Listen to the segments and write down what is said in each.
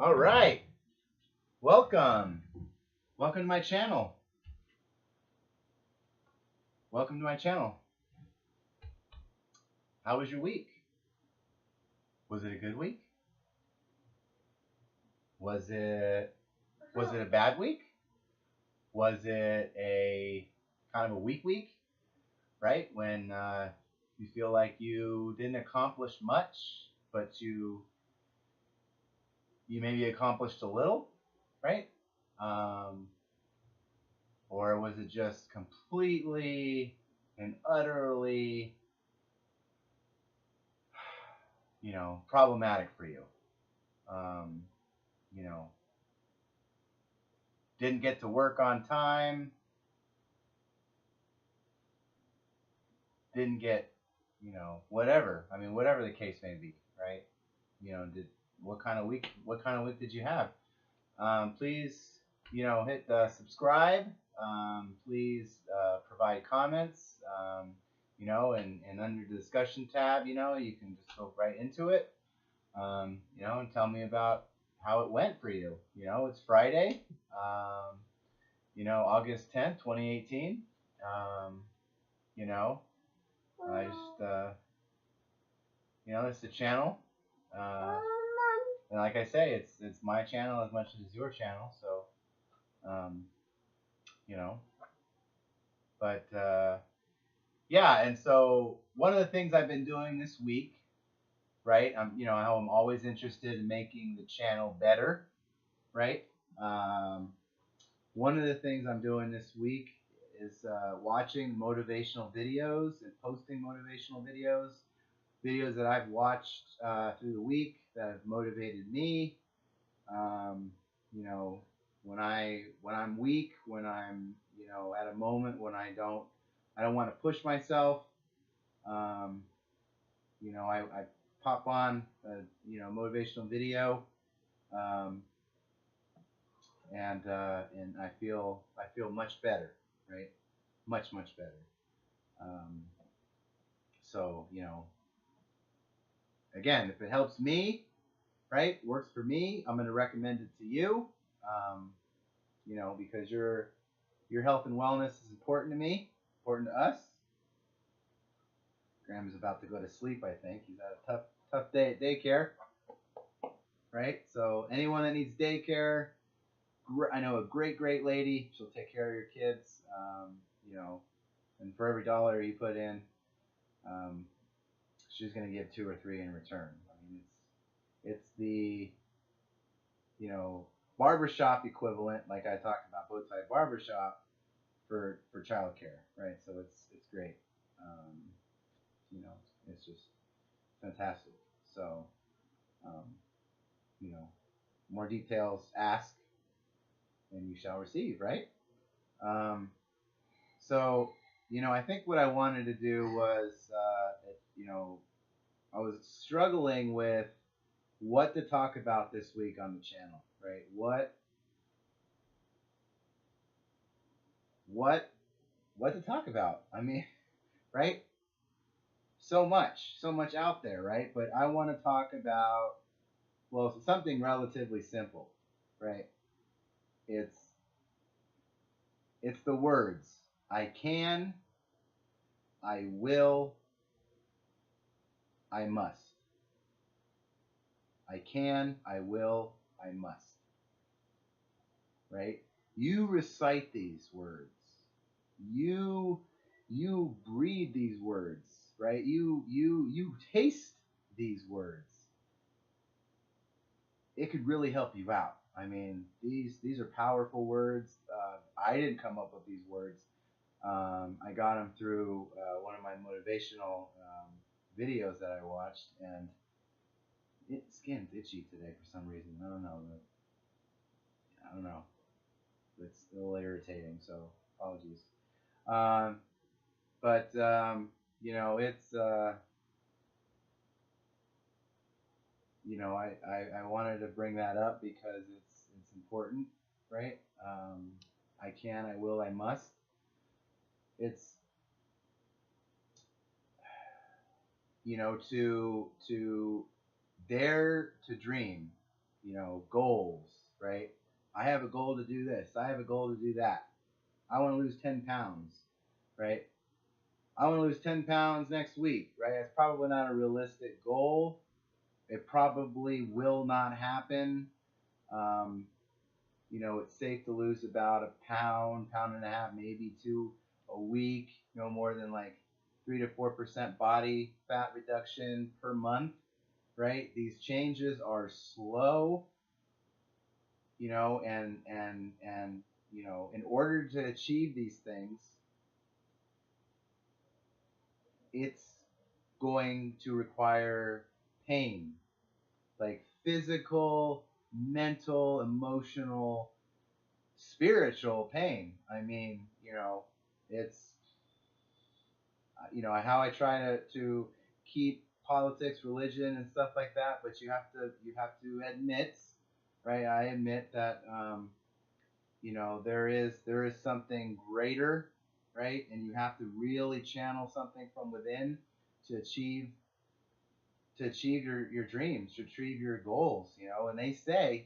All right. Welcome. Welcome to my channel. Welcome to my channel. How was your week? Was it a good week? Was it a bad week? Was it a kind of a weak week? Right? When you feel like you didn't accomplish much, but you maybe accomplished a little, right? Or was it just completely and utterly, problematic for you? Um, you know, didn't get to work on time, didn't get, whatever. I mean, whatever the case may be, right? What kind of week did you have? Please, hit subscribe. Please provide comments. And under the discussion tab, you can just go right into it. And tell me about how it went for you. It's Friday, August 10th, 2018. I just, it's the channel. And like I say, it's my channel as much as it's your channel. So, you know, but yeah. And so one of the things I've been doing this week, right? How I'm always interested in making the channel better, right? One of the things I'm doing this week is watching motivational videos and posting motivational videos that I've watched through the week that have motivated me. When I'm weak, when I'm at a moment when I don't want to push myself. I pop on a motivational video, and I feel much better, right? Much better. So again, if it helps me, right, works for me, I'm going to recommend it to you. Because your health and wellness is important to me, important to us. Graham is about to go to sleep, I think. He's had a tough day at daycare, right? So anyone that needs daycare, I know a great lady. She'll take care of your kids, and for every dollar you put in, she's going to give 2 or 3 in return. I mean, it's the barbershop equivalent, like I talked about Bowtie Barbershop for childcare, right? So it's great. It's just fantastic. So, more details, ask, and you shall receive, right? So, I think what I wanted to do was, I was struggling with what to talk about this week on the channel, right? What to talk about? I mean, right? So much out there, right? But I want to talk about, well, something relatively simple, right? It's the words I can, I will, I must. I can, I will, I must. Right? You recite these words. You breathe these words, right? You taste these words. It could really help you out. I mean, these are powerful words. I didn't come up with these words. I got them through one of my motivational videos that I watched, and skin's itchy today for some reason. I don't know. It's a little irritating, so apologies. But it's I wanted to bring that up because it's important, right? I can, I will, I must. It's to dare to dream, goals, right? I have a goal to do this. I have a goal to do that. I want to lose 10 pounds, right? I want to lose 10 pounds next week, right? That's probably not a realistic goal. It probably will not happen. Um, it's safe to lose about a pound, pound and a half, maybe two a week. No more than like 3 to 4% body fat reduction per month, right? These changes are slow, and in order to achieve these things, it's going to require pain, like physical, mental, emotional, spiritual pain. I mean, it's how I try to keep politics, religion, and stuff like that. But you have to admit, right? I admit that there is something greater, right? And you have to really channel something from within to achieve your dreams, to achieve your goals. And they say,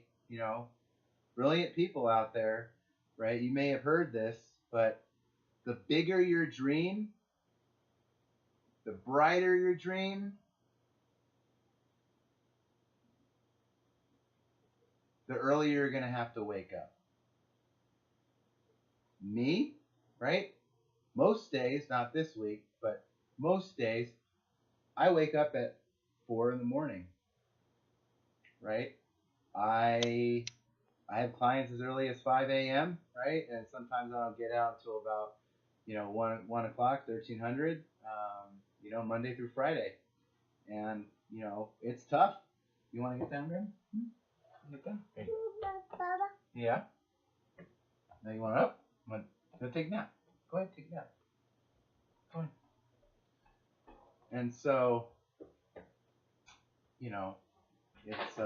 brilliant people out there, right? You may have heard this, but the bigger your dream, the brighter your dream, the earlier you're going to have to wake up. Me, right? Most days, not this week, but most days, I wake up at 4 in the morning, right? I I have clients as early as 5 a.m., right? And sometimes I don't get out until about 1 o'clock, 1300, Monday through Friday. And it's tough. You want to get down, Grim? Get down. Yeah. Now you want up? Go take a nap. Go ahead, take a nap. Go ahead. And so, it's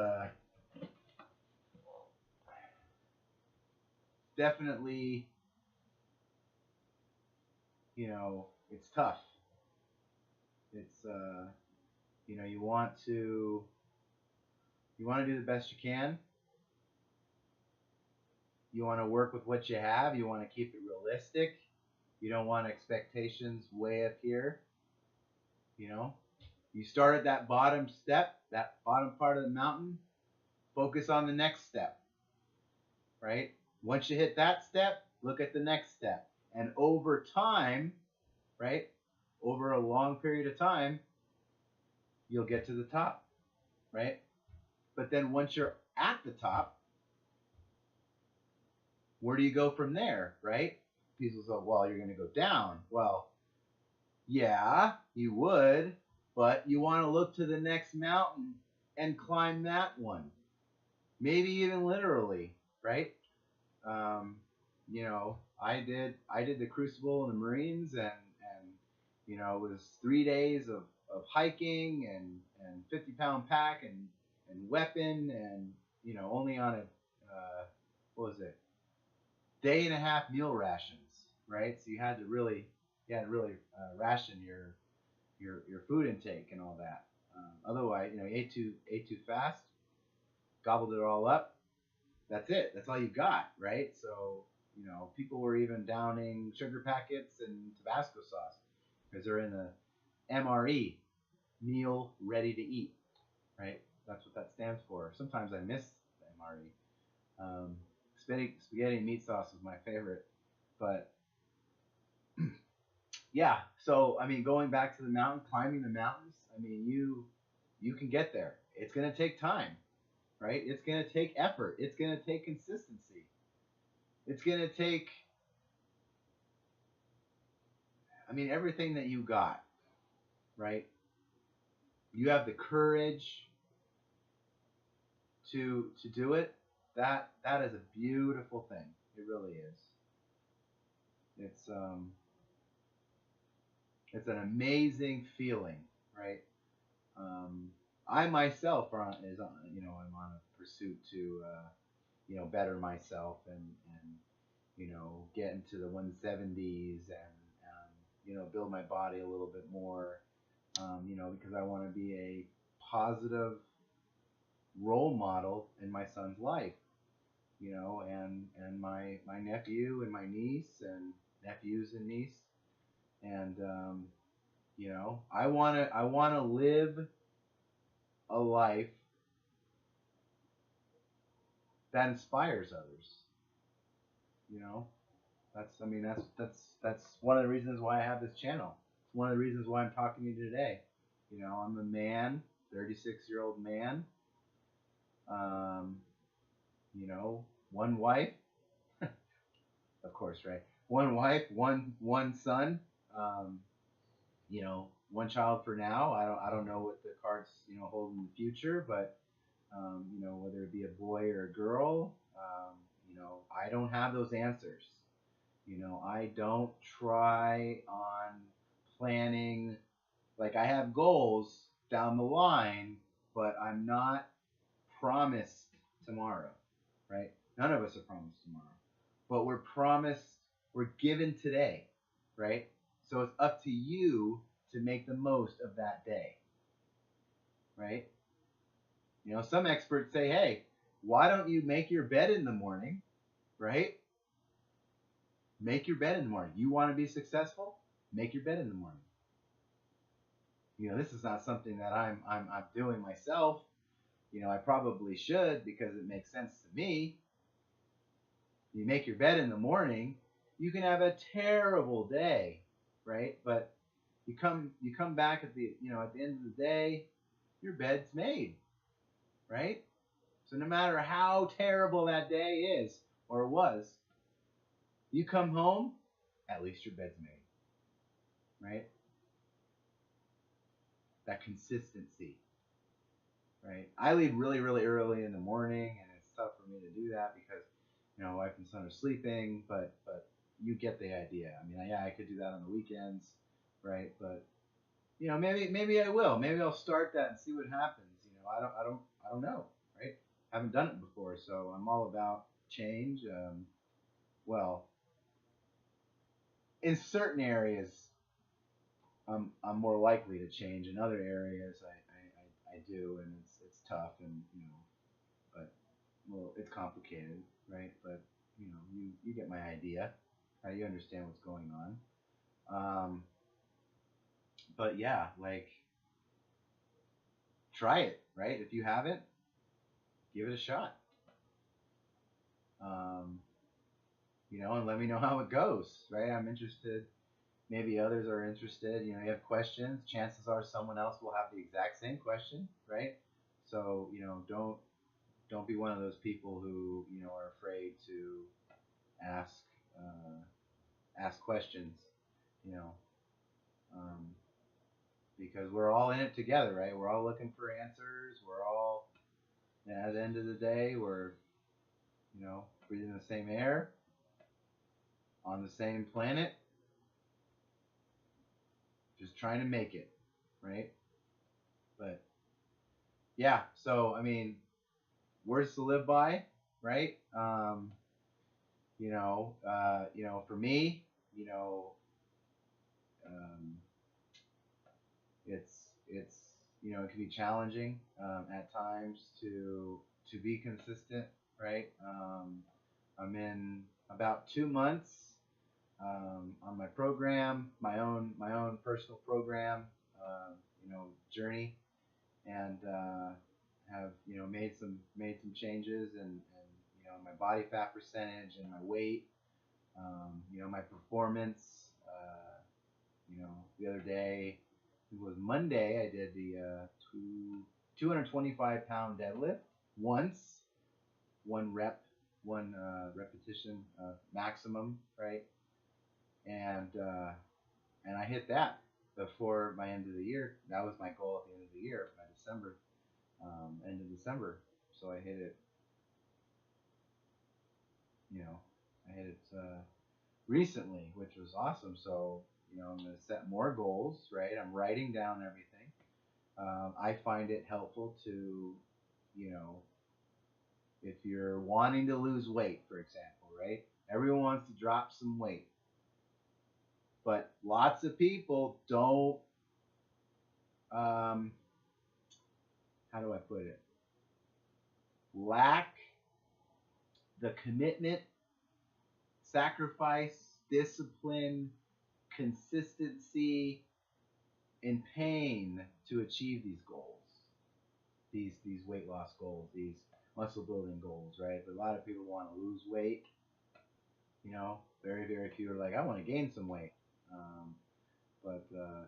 definitely, it's tough. It's you want to do the best you can. You want to work with what you have. You want to keep it realistic. You don't want expectations way up here. You start at that bottom step, that bottom part of the mountain. Focus on the next step, right? Once you hit that step, look at the next step. And over time, right? Over a long period of time, you'll get to the top, right? But then once you're at the top, where do you go from there, right? People say, well, you're going to go down. Well, yeah, you would, but you want to look to the next mountain and climb that one. Maybe even literally, right? I did the Crucible in the Marines, and it was 3 days of hiking and 50-pound pack and weapon, and only on a what was it, day and a half meal rations, right? So you had to really ration your food intake and all that. Otherwise, you ate too fast, gobbled it all up. That's it. That's all you got, right? So people were even downing sugar packets and Tabasco sauce because they're in the MRE, meal ready to eat, right? That's what that stands for. Sometimes I miss the MRE. Spaghetti and meat sauce was my favorite, but yeah. So I mean, going back to the mountain, climbing the mountains. I mean, you can get there. It's gonna take time, right? It's gonna take effort. It's gonna take consistency. It's gonna take, I mean, everything that you got, right? You have the courage to do it. That is a beautiful thing. It really is. It's an amazing feeling, right? I myself I'm on a pursuit to better myself and get into the 170s and build my body a little bit more, because I want to be a positive role model in my son's life, and my nephew and my niece and nephews and niece, and I wanna live a life that inspires others. You know, that's one of the reasons why I have this channel. It's one of the reasons why I'm talking to you today. I'm a man, 36-year-old man. Um, one wife, of course, right? One wife, one son. Um, one child for now. I don't know what the cards hold in the future, but whether it be a boy or a girl, I don't have those answers. I don't try on planning. Like, I have goals down the line, but I'm not promised tomorrow, right? None of us are promised tomorrow, but we're promised, we're given today, right? So it's up to you to make the most of that day, right? Some experts say, hey, why don't you make your bed in the morning, right? Make your bed in the morning. You want to be successful? Make your bed in the morning. This is not something that I'm doing myself. I probably should, because it makes sense to me. You make your bed in the morning, you can have a terrible day, right? But you come back at the end of the day, your bed's made, right? So no matter how terrible that day is or was, you come home, at least your bed's made, right? That consistency, right? I leave really, really early in the morning, and it's tough for me to do that because my wife and son are sleeping. But you get the idea. I mean, yeah, I could do that on the weekends, right? But maybe I will. Maybe I'll start that and see what happens. I don't know, right? I haven't done it before, so I'm all about change. Well, in certain areas, I'm more likely to change. In other areas, I do, and it's tough, and but well, it's complicated, right? But you get my idea, right? You understand what's going on. But yeah, like, try it, right? If you haven't, give it a shot. Um, and let me know how it goes, right? I'm interested. Maybe others are interested. You have questions. Chances are someone else will have the exact same question, right? So don't be one of those people who are afraid to ask ask questions, you know, um, because we're all in it together, right? We're all looking for answers. We're all, and at the end of the day, we're breathing the same air on the same planet, just trying to make it, right? But yeah, so I mean, words to live by, right? For me, um, it's it can be challenging at times to be consistent, right? I'm in about 2 months on my program, my own personal program, journey, and have made some changes, and my body fat percentage and my weight, my performance. The other day, it was Monday, I did the 225-pound deadlift once, one rep, one repetition maximum, right? And I hit that before my end of the year. That was my goal at the end of the year, by December, end of December. So I hit it. I hit it recently, which was awesome. So I'm going to set more goals, right? I'm writing down everything. I find it helpful to, if you're wanting to lose weight, for example, right? Everyone wants to drop some weight, but lots of people don't. How do I put it? lack the commitment, sacrifice, discipline, consistency, and pain to achieve these goals, these weight loss goals, these muscle building goals, right? But a lot of people want to lose weight. Very few are like, I want to gain some weight.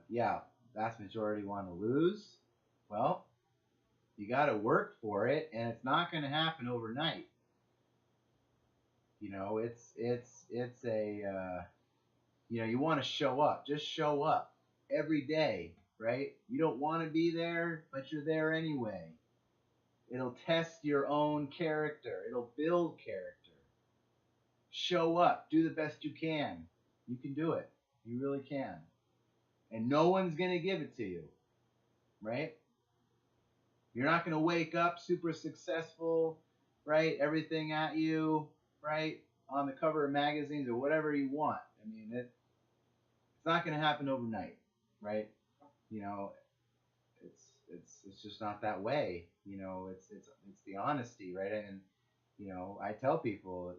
Yeah, vast majority want to lose. Well, you got to work for it, and it's not going to happen overnight. It's a you want to show up. Just show up every day, right? You don't want to be there, but you're there anyway. It'll test your own character. It'll build character. Show up. Do the best you can. You can do it. You really can. And no one's going to give it to you, right? You're not going to wake up super successful, right? Everything at you, right? On the cover of magazines or whatever you want. I mean, it's not going to happen overnight, right? It's just not that way. It's the honesty, right? And I tell people,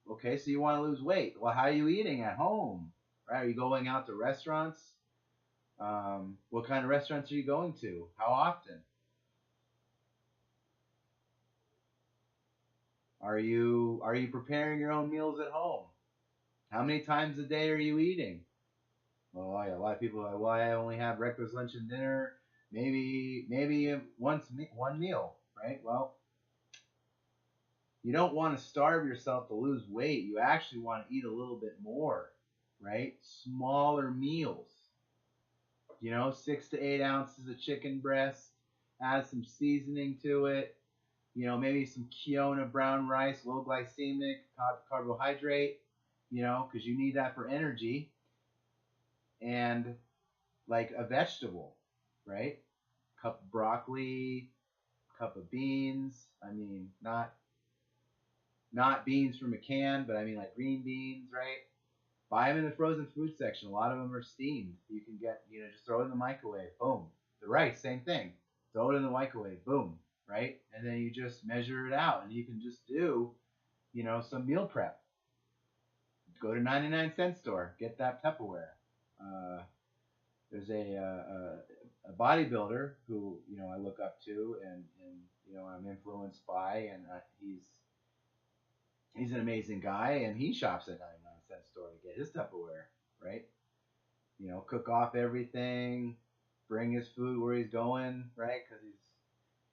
okay, so you want to lose weight. Well, how are you eating at home? Right? Are you going out to restaurants? What kind of restaurants are you going to? How often? Are you preparing your own meals at home? How many times a day are you eating? Well, yeah, a lot of people are like, well, I only have breakfast, lunch, and dinner. Maybe one meal, right? Well, you don't want to starve yourself to lose weight. You actually want to eat a little bit more, right? Smaller meals. 6 to 8 ounces of chicken breast. Add some seasoning to it. Maybe some Kiona brown rice, low glycemic, carbohydrate, because you need that for energy. And like a vegetable, right? Cup of broccoli, cup of beans. I mean, not beans from a can, but I mean like green beans, right? Buy them in the frozen food section. A lot of them are steamed. You can get, just throw it in the microwave. Boom. The rice, same thing. Throw it in the microwave. Boom. Right? And then you just measure it out, and you can just do, some meal prep. Go to 99-cent store. Get that Tupperware. There's a bodybuilder who I look up to, and I'm influenced by, and he's an amazing guy, and he shops at 99-cent store to get his Tupperware, right? Cook off everything, bring his food where he's going, right? Because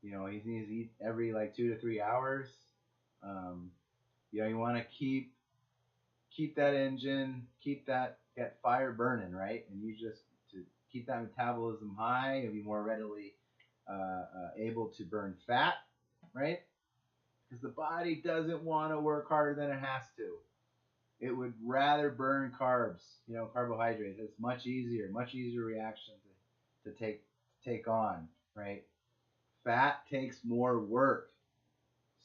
he needs to eat every like 2 to 3 hours. You want to keep that engine, keep that fire burning, right? And you just to keep that metabolism high, you'll be more readily able to burn fat, right? Because the body doesn't want to work harder than it has to. It would rather burn carbs, carbohydrates. It's much easier reaction to take on, right? Fat takes more work.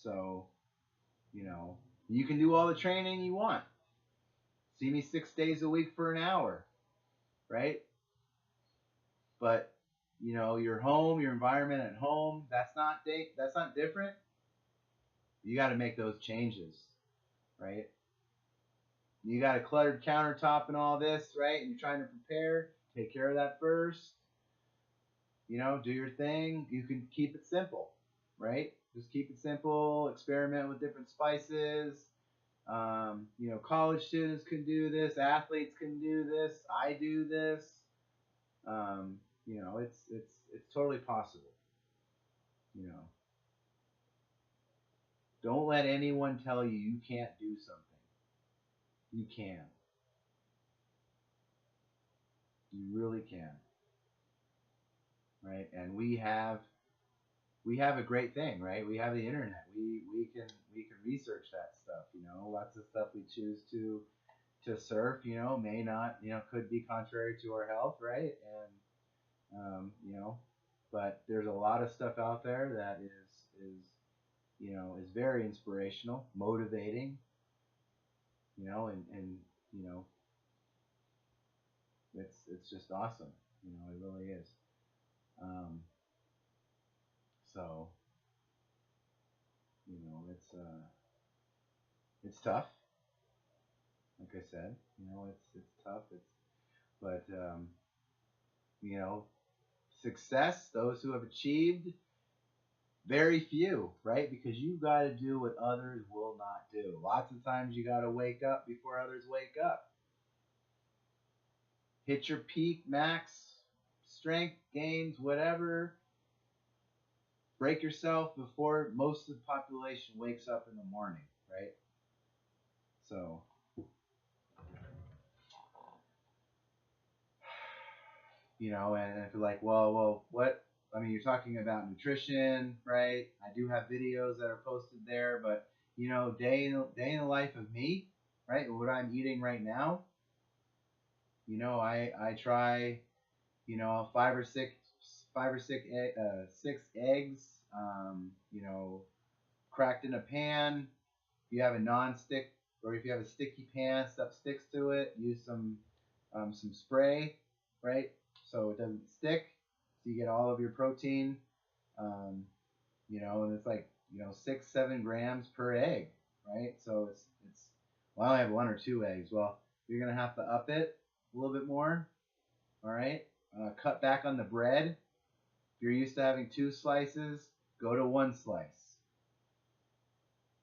So, you can do all the training you want. See me 6 days a week for an hour, right? But, your home, your environment at home, that's not different. You got to make those changes, right? You got a cluttered countertop and all this, right? And you're trying to prepare. Take care of that first. Do your thing. You can keep it simple, right? Just keep it simple. Experiment with different spices. College students can do this. Athletes can do this. I do this. It's totally possible. Don't let anyone tell you can't do something. You can. You really can. Right? And we have a great thing, right? We have the internet. We can research that stuff. Lots of stuff we choose to surf. May not. Could be contrary to our health, right? And but there's a lot of stuff out there that is very inspirational, motivating. And it's just awesome. It really is. Um, so, it's tough. Like I said, it's tough. But you know, success. Those who have achieved, very few, right? Because you got to do what others will not do. Lots of times you got to wake up before others wake up. Hit your peak, max strength gains, whatever. Break yourself before most of the population wakes up in the morning, right? So, and if you're like, well, what? I mean, you're talking about nutrition, right? I do have videos that are posted there, but day in the life of me, right? What I'm eating right now, I try, six eggs, cracked in a pan. If you have a non-stick or if you have a sticky pan, stuff sticks to it. Use some spray, right? So it doesn't stick. So you get all of your protein. Um, and it's like 6-7 grams per egg, right? So it's well, I only have one or two eggs. Well, you're gonna have to up it a little bit more. All right. Cut back on the bread. If you're used to having 2 slices, go to 1 slice.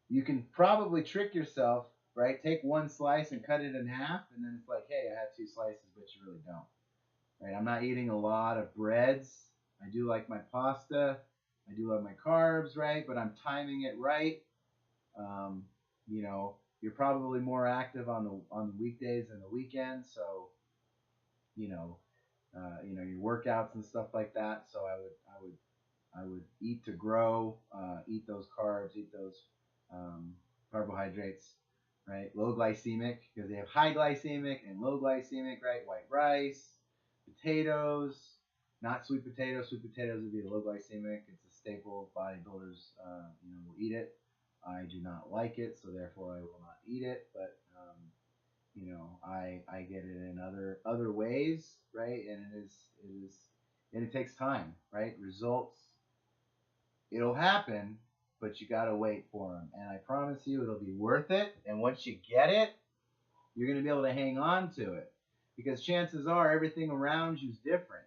You can probably trick yourself, right? Take 1 slice and cut it in half, and then it's like, hey, I had 2 slices, but you really don't. Right? I'm not eating a lot of breads. I do like my pasta. I do love my carbs, right? But I'm timing it right. Um, you're probably more active on the weekdays than the weekends, so your workouts and stuff like that. So I would eat to grow, eat those carbs, eat those carbohydrates, right? Low glycemic, because they have high glycemic and low glycemic, right? White rice, potatoes, not sweet potatoes. Sweet potatoes would be low glycemic. It's a staple. Bodybuilders, will eat it. I do not like it, so therefore I will not eat it. But I get it in other ways, right? And and it takes time, right? Results, it'll happen, but you gotta wait for them. And I promise you, it'll be worth it. And once you get it, you're gonna be able to hang on to it, because chances are everything around you is different,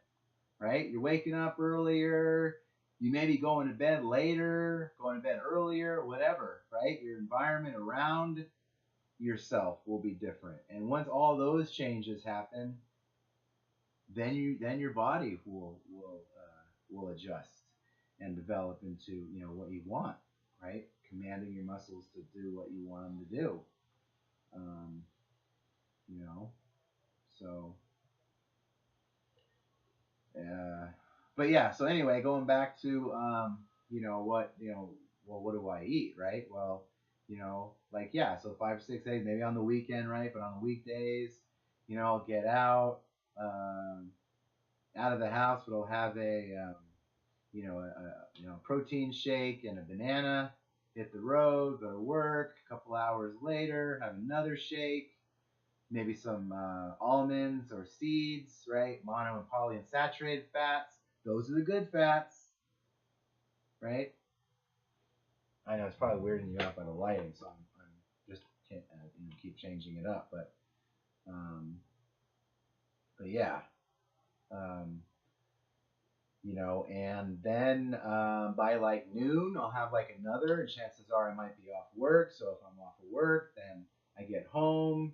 right? You're waking up earlier. You may be going to bed later, going to bed earlier, whatever, right? Your environment around yourself will be different. And once all those changes happen, then your body will adjust and develop into what you want, right? Commanding your muscles to do what you want them to do. Um, so but yeah. So anyway, going back to what do I eat, right? Well, like yeah, so 5 or 6 days, maybe on the weekend, right? But on the weekdays, I'll get out of the house, but I'll have a protein shake and a banana. Hit the road, go to work. A couple hours later, have another shake. Maybe some almonds or seeds, right? Mono and polyunsaturated fats. Those are the good fats, right? I know it's probably weirding you out by the lighting, so I'm just can't keep changing it up, but yeah, and then by like noon, I'll have like another, and chances are I might be off work. So if I'm off of work, then I get home,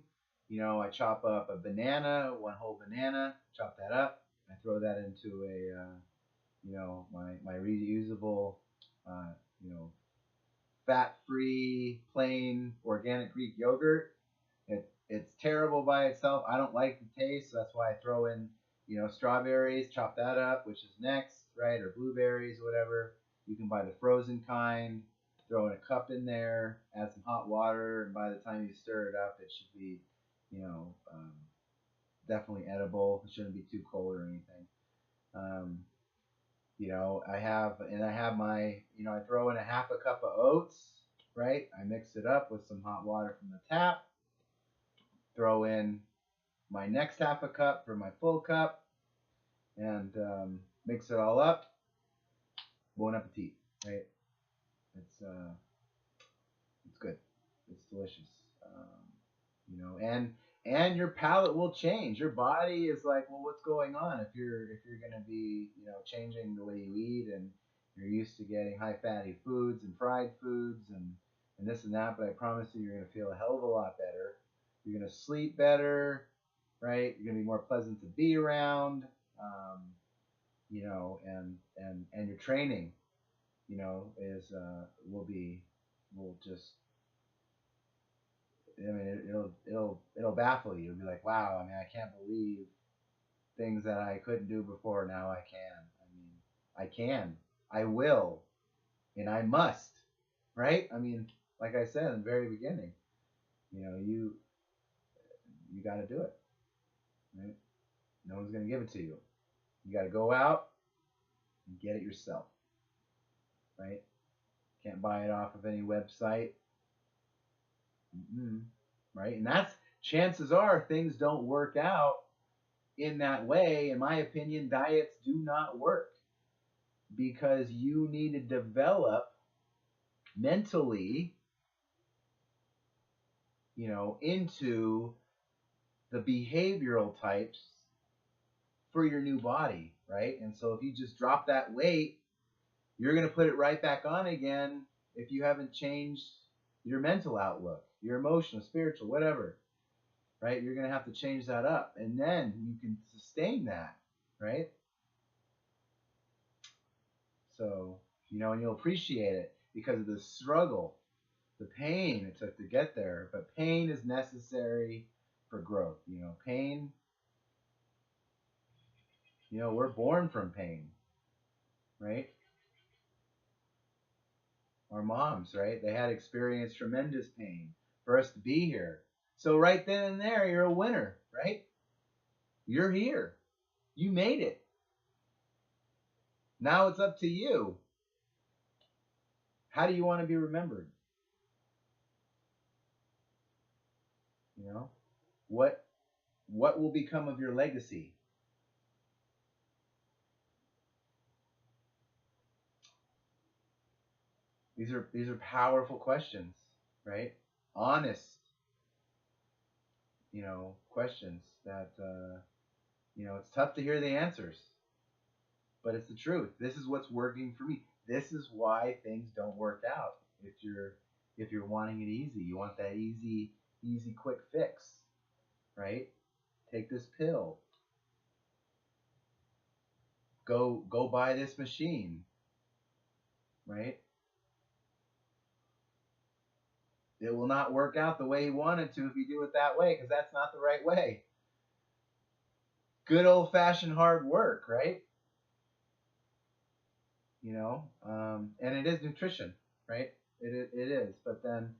I chop up a banana, one whole banana, chop that up. I throw that into my reusable, uh, you know, fat-free, plain, organic Greek yogurt. It's terrible by itself. I don't like the taste, so that's why I throw in, strawberries, chop that up, which is next, right? Or blueberries, whatever. You can buy the frozen kind. Throw in a cup in there, add some hot water, and by the time you stir it up, it should be, you know, um, definitely edible. It shouldn't be too cold or anything. Um, I have my, I throw in a half a cup of oats, right? I mix it up with some hot water from the tap. Throw in my next half a cup for my full cup, and mix it all up. Bon appetit, right? It's delicious. And your palate will change. Your body is like, well, what's going on? If you're gonna be, changing the way you eat, and you're used to getting high fatty foods and fried foods and this and that, but I promise you, you're gonna feel a hell of a lot better. You're gonna sleep better, right? You're gonna be more pleasant to be around, um, and your training, is will just, I mean, it'll baffle you. You'll be like, wow. I mean, I can't believe things that I couldn't do before. Now I can. I mean, I can. I will, and I must. Right? I mean, like I said in the very beginning, you got to do it. Right? No one's gonna give it to you. You got to go out and get it yourself. Right? Can't buy it off of any website. Mm-mm. Right? And that's, chances are things don't work out in that way. In my opinion, diets do not work because you need to develop mentally, into the behavioral types for your new body, right? And so if you just drop that weight, you're going to put it right back on again if you haven't changed your mental outlook, your emotional, spiritual, whatever, right? You're going to have to change that up, and then you can sustain that, right? So, and you'll appreciate it because of the struggle, the pain it took to get there. But pain is necessary for growth. Pain, we're born from pain, right? Our moms, right? They had experienced tremendous pain for us to be here. So right then and there, you're a winner, right? You're here. You made it. Now it's up to you. How do you want to be remembered? What will become of your legacy? These are powerful questions, right? Honest, questions that it's tough to hear the answers, but it's the truth. This is what's working for me. This is why things don't work out. If you're wanting it easy, you want that easy quick fix, right? Take this pill. Go buy this machine, right? It will not work out the way you want it to if you do it that way, because that's not the right way. Good old fashioned hard work, right? And it is nutrition, right? It is. But then,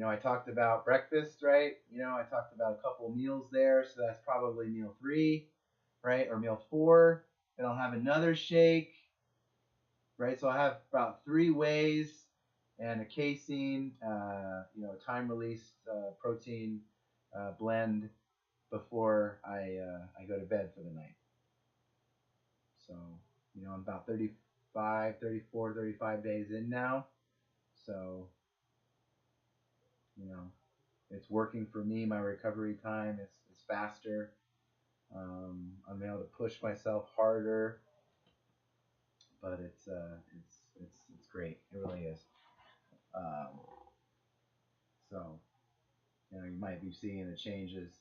I talked about breakfast, right? I talked about a couple meals there, so that's probably meal 3, right, or meal 4. Then I'll have another shake, right? So I have about 3 wheys and a casein, time released protein blend before I go to bed for the night. So, I'm about 35, 34, 35 days in now. So, it's working for me. My recovery time is faster. I'm able to push myself harder, but it's great. It really is. Um, so, you might be seeing the changes.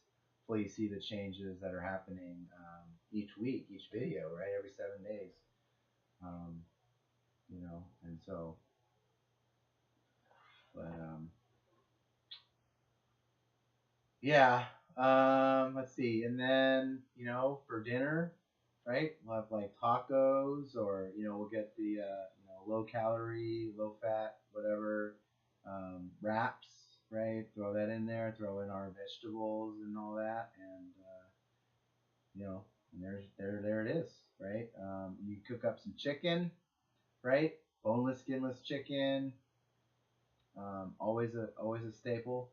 Please see the changes that are happening each week, each video, right? Every 7 days. Um, and so, but yeah. Let's see, and then for dinner, right? We'll have like tacos, or we'll get the low calorie, low fat, whatever wraps, right? Throw that in there. Throw in our vegetables and all that, and and there it is, right? You cook up some chicken, right? Boneless, skinless chicken. Always a staple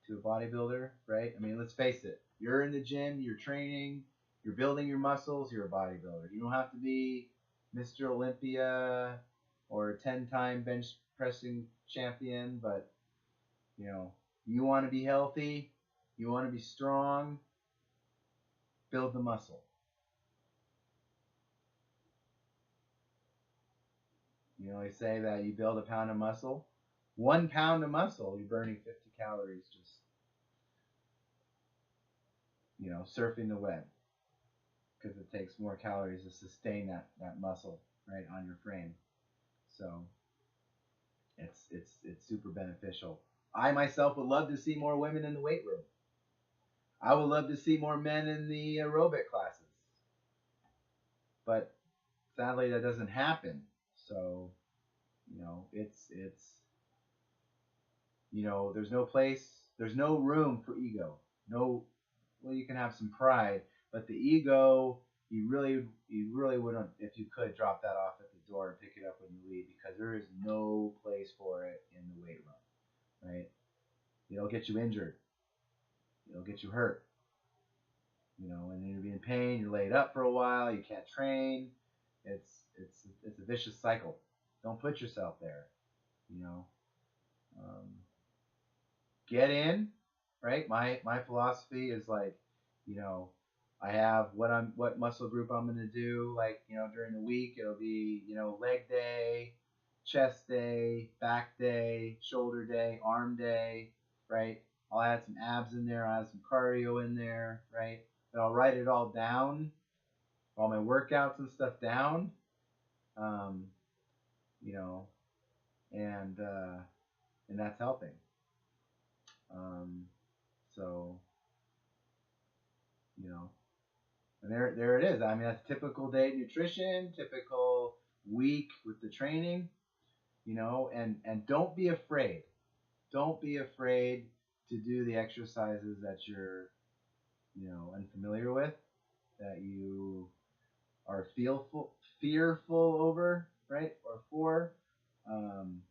to a bodybuilder, right? I mean, let's face it. You're in the gym, you're training, you're building your muscles, you're a bodybuilder. You don't have to be Mr. Olympia, or a 10-time bench pressing champion, but you want to be healthy, you want to be strong, build the muscle. They say that you build a pound of muscle, 1 pound of muscle, you're burning 50 calories just, surfing the web, because it takes more calories to sustain that muscle, right, on your frame. So it's super beneficial. I myself would love to see more women in the weight room. I would love to see more men in the aerobic classes. But sadly that doesn't happen. So, there's no room for ego. No, well, you can have some pride, but the ego, you really wouldn't, if you could, drop that off at the door and pick it up when you leave, because there is no place for it in the weight room, right? It'll get you injured. It'll get you hurt. And you're in pain. You're laid up for a while. You can't train. It's a vicious cycle. Don't put yourself there. Um, get in, right? My philosophy is like, I have what muscle group I'm gonna do. Like, during the week it'll be, leg day, chest day, back day, shoulder day, arm day, right? I'll add some abs in there. I'll add some cardio in there, right? But I'll write it all down, all my workouts and stuff down, um, you know, and that's helping. Um, so, and there it is. I mean, that's typical day nutrition, typical week with the training, and don't be afraid. Don't be afraid to do the exercises that you're, unfamiliar with, that you are fearful over, right? Or for, um,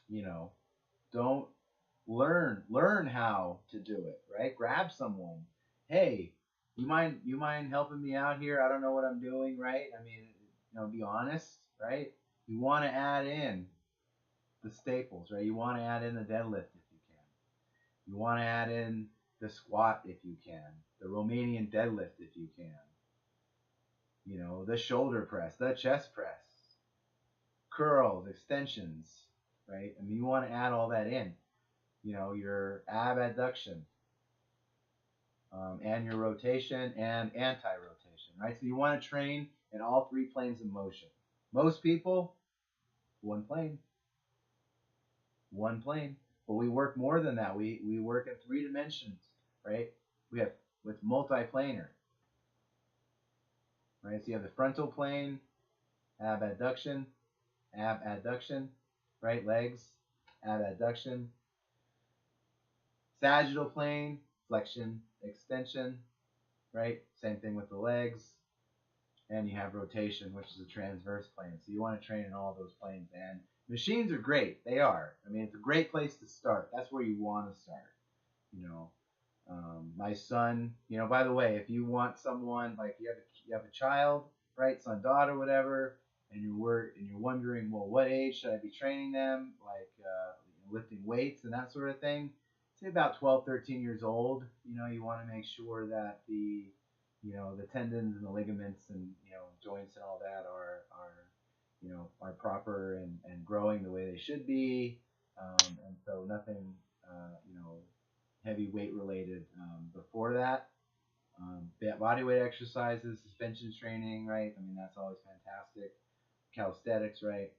you know, don't learn how to do it, right? Grab someone. Hey, you mind helping me out here? I don't know what I'm doing, right? I mean, be honest, right? You want to add in the staples, right? You want to add in the deadlift if you can. You want to add in the squat if you can. The Romanian deadlift if you can. The shoulder press, the chest press, curls, extensions, right? I mean, you want to add all that in. Your ab adduction, and your rotation and anti-rotation, right? So you want to train in all three planes of motion. Most people, one plane. But we work more than that. We work in 3 dimensions, right? We have with multiplanar, right? So you have the frontal plane, ab adduction, right? Legs, ab adduction. Sagittal plane, flexion, extension, right? Same thing with the legs. And you have rotation, which is a transverse plane. So you want to train in all those planes. And machines are great. They are. I mean, it's a great place to start. That's where you want to start. My son, by the way, if you want someone, like you have a child, right? Son, daughter, whatever, and you're wondering, well, what age should I be training them? Like lifting weights and that sort of thing. Say about 12, 13 years old. You want to make sure that the tendons and the ligaments and joints and all that are proper and growing the way they should be, and so nothing heavy weight related before that. Body weight exercises, suspension training, right? I mean, that's always fantastic. Calisthenics, right?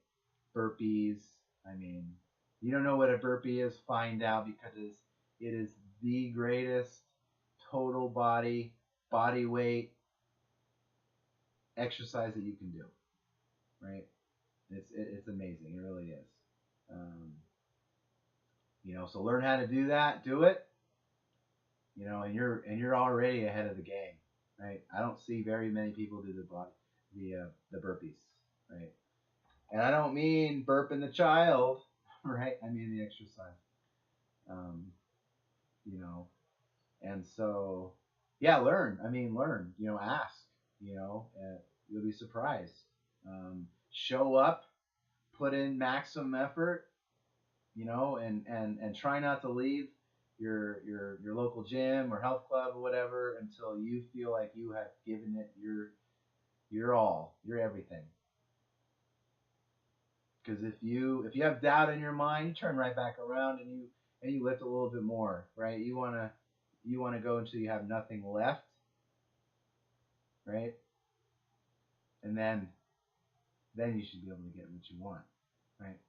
Burpees. I mean, you don't know what a burpee is, find out, because it is the greatest total body weight exercise that you can do, right? It's amazing. It really is. So learn how to do that. Do it. And you're already ahead of the game, right? I don't see very many people do the burpees, right? And I don't mean burping the child, right? I mean the exercise. And so, yeah, learn. I mean, learn. Ask. You'll be surprised. Show up. put in maximum effort, you know, and try not to leave your local gym or health club or whatever until you feel like you have given it your all, your everything. Because if you have doubt in your mind, you turn right back around and you lift a little bit more, right? You wanna go until you have nothing left, right? And then you should be able to get what you want, right?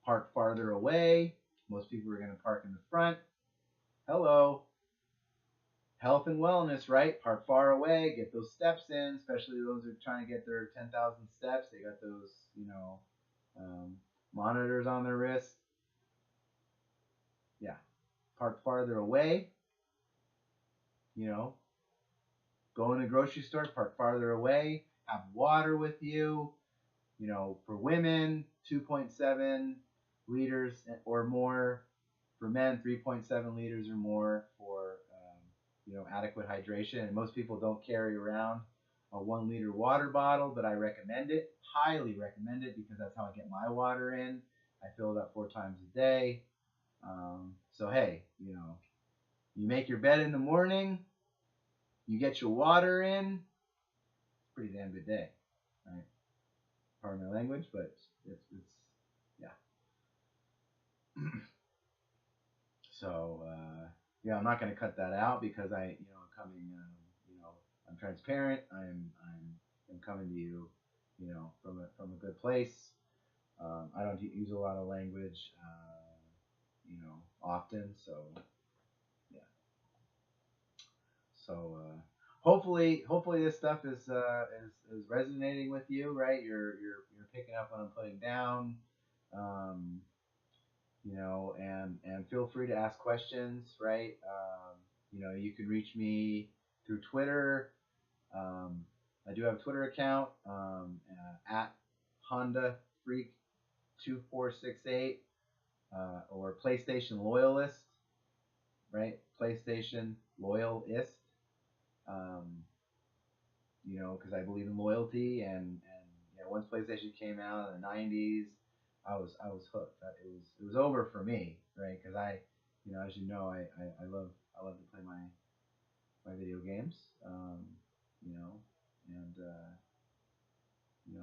Park farther away. Most people are going to park in the front. Hello. Health and wellness, right? Park far away. Get those steps in, especially those who are trying to get their 10,000 steps. They got those, monitors on their wrist. Yeah. Park farther away. Go in the grocery store, park farther away. Have water with you. For women, 2.7 liters or more. For men, 3.7 liters or more for adequate hydration. And most people don't carry around a 1 liter water bottle, but I recommend it, highly recommend it, because that's how I get my water in. I fill it up 4 times a day. So hey, you make your bed in the morning, you get your water in. It's a pretty damn good day, right? Pardon my language, but it's yeah. So I'm not going to cut that out because I'm transparent. I'm coming to you, from a good place. I don't use a lot of language, often. So yeah. So hopefully this stuff is resonating with you, right? You're picking up what I'm putting down. And feel free to ask questions, right? You can reach me through Twitter. I do have a Twitter account, at Honda Freak 2468, or PlayStation Loyalist, right? PlayStation Loyalist, because I believe in loyalty, and once PlayStation came out in the 90s, I was hooked. It was over for me, right? Because I love to play my video games, and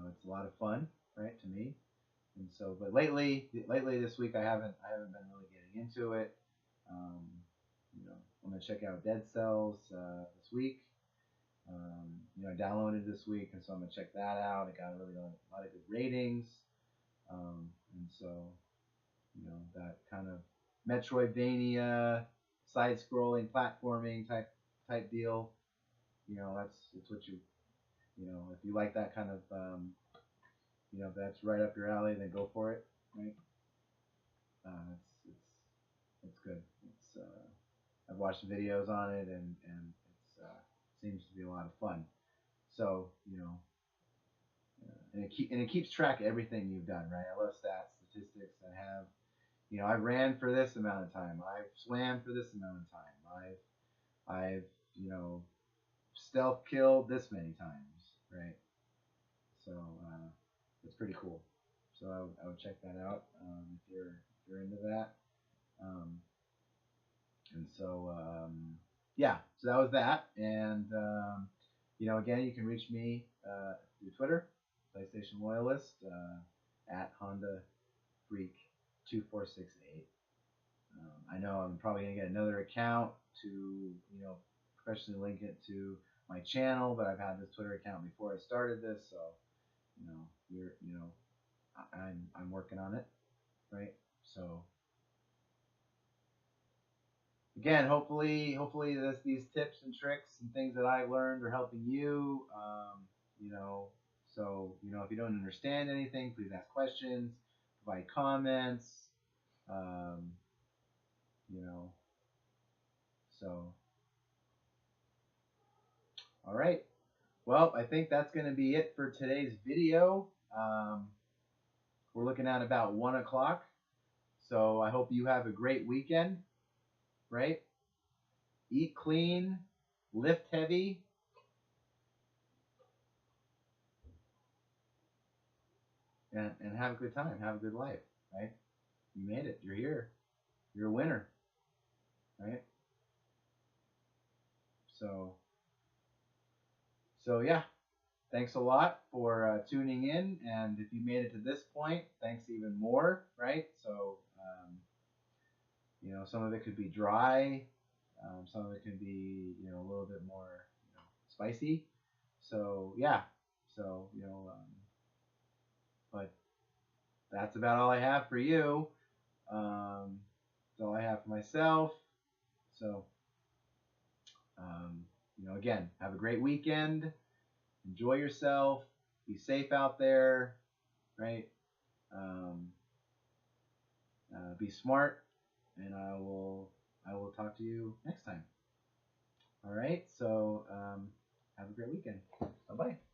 it's a lot of fun, right, to me. And so, but lately this week I haven't been really getting into it. I'm gonna check out Dead Cells this week. I downloaded this week, and so I'm gonna check that out. It got a lot of good ratings. And so, that kind of Metroidvania, side-scrolling, platforming type deal. It's what if you like that kind of, if that's right up your alley, then go for it, right? It's good. I've watched some videos on it, and it seems to be a lot of fun. So, and it keeps track of everything you've done, right? I love stats, statistics. I ran for this amount of time. I've swam for this amount of time. I've stealth killed this many times, right? So it's pretty cool. So I would check that out, if you're into that. And so so that was that. And again, you can reach me through Twitter, PlayStation Loyalist, at Honda Freak 2468. I know I'm probably gonna get another account to professionally link it to my channel, but I've had this Twitter account before I started this, so I'm working on it, right? So again, hopefully these tips and tricks and things that I've learned are helping you. So if you don't understand anything, please ask questions, provide comments. So all right. Well, I think that's going to be it for today's video. We're looking at about 1 o'clock. So I hope you have a great weekend, right? Eat clean, lift heavy, and have a good time, have a good life, right? You made it. You're here. You're a winner, right? So, yeah. Thanks a lot for tuning in, and if you made it to this point, thanks even more, right? So, some of it could be dry, some of it can be, a little bit more, spicy. So, yeah. So, but that's about all I have for you. That's all I have for myself. So, again, have a great weekend. Enjoy yourself. Be safe out there, right? Um, be smart, and I will talk to you next time. All right. So have a great weekend. Bye bye.